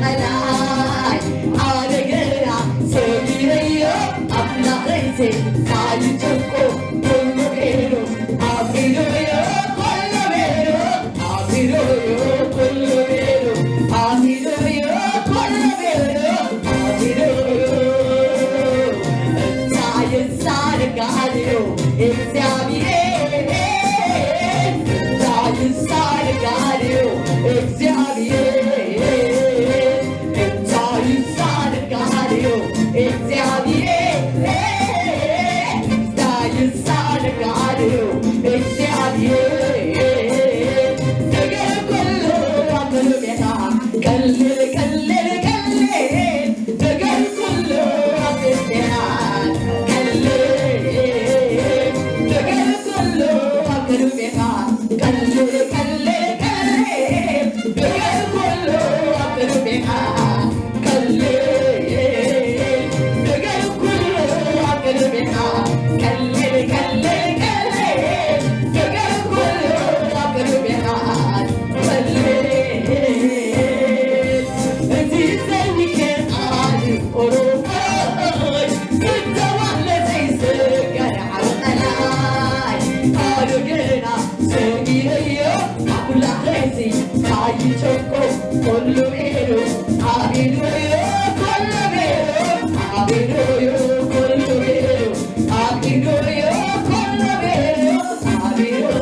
عالقلاي عالقلا سميريو أبلا غيزي تعالي تشوكو كله غيرو عبيرو يو كله غيرو عبيرو يو كله غيرو عبيرو يو كله غيرو عبيرو يو تعالي صارك عليو እግዚአብሔር تعالي صارك عليو እግዚአብሔር تعالي صارك عليو እግዚአብሔር تعالي صارك عليو እግዚአብሔር ነገር ሁሉ አምሮ ቤታ ቀልል ቀልል ቀልል ነገር ሁሉ አፍስቴና ቀልል ነገር ሁሉ አምሮ ቤታ ቀልል ቀልል ቀልል ነገር ሁሉ አምሮ ቤታ ቀልል ነገር ሁሉ አምሮ ቤታ ቀልል ቀልል ቀልል ነገር ሁሉ አምሮ ቤታ ቀልል እዚህ ዘንከን አሉ ኦሮሞይ ክተዋለ ዘይስገር ዓልቀላይ አሉ ገና ሰሚረዮ አኩላ ኸይሲ ታይቸኮ ኮሉ ሜሮ አቢዶዮ ኮሉ ሜሮ አቢዶዮ ኮሉ ሜሮ አቢዶዮ ኮሉ ሜሮ አቢዶዮ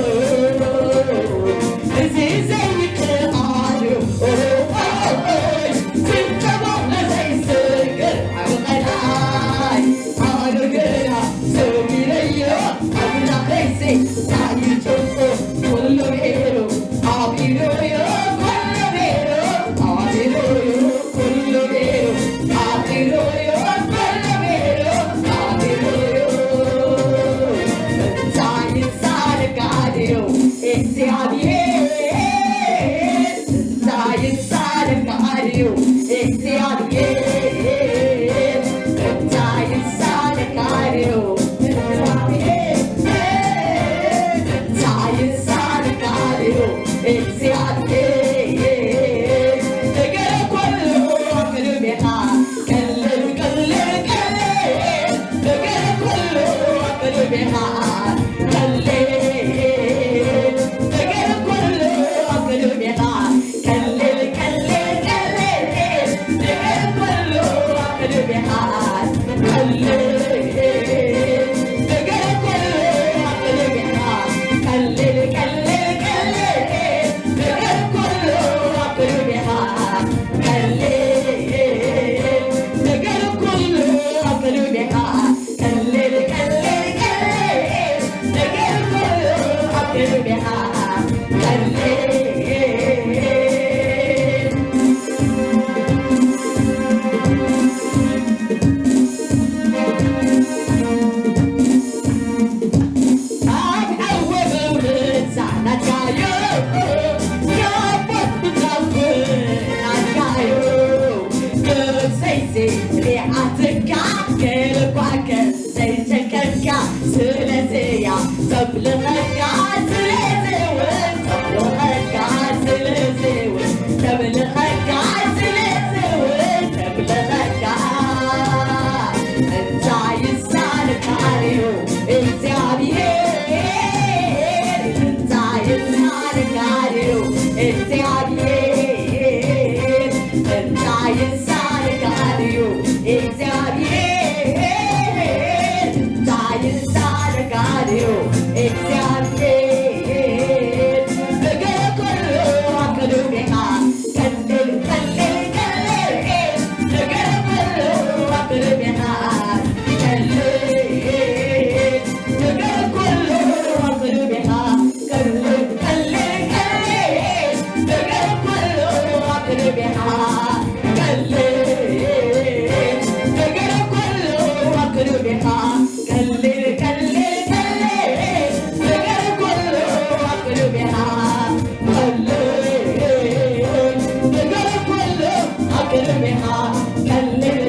እዚህ ዘንከን አሉ ኦሮሞይ ክተዋለ ዘይስገር ዓልቀላይ አሉ ገና ሰሚረዮ አኩላ ኸይሲ ታይቸኮ ኮሉ ሜሮ አቢዶዮ ኮሉ ሜሮ አቢዶዮ ኮሉ ሜሮ አቢዶዮ ኮሉ ሜሮ አቢዶዮ ታይሳርጋዴዮ እግዚአብሔር ታይሳርጋዴዮ እግዚአብሔር ታይሳርጋዴዮ እግዚአብሔር ታይሳርጋዴዮ እግዚአብሔር ነገር ሁሉ አቅርቤታ ቀልል ቀልል ቀልል ነገር ሁሉ አቅርቤታ ቀልል ነገር ሁሉ አቅርቤታ ቀልል ቀልል ቀልል ነገር ሁሉ አቅርቤታ ቀልል ነገር ሁሉ አቅርቤታ ቀልል ቀልል ቀልል ነገር ሁሉ አቅርቤታ ቀልል ነገር ሁሉ አቅርቤታ ቀልል ቀልል ቀልል ነገር ሁሉ አቅርቤታ ቀልል Kal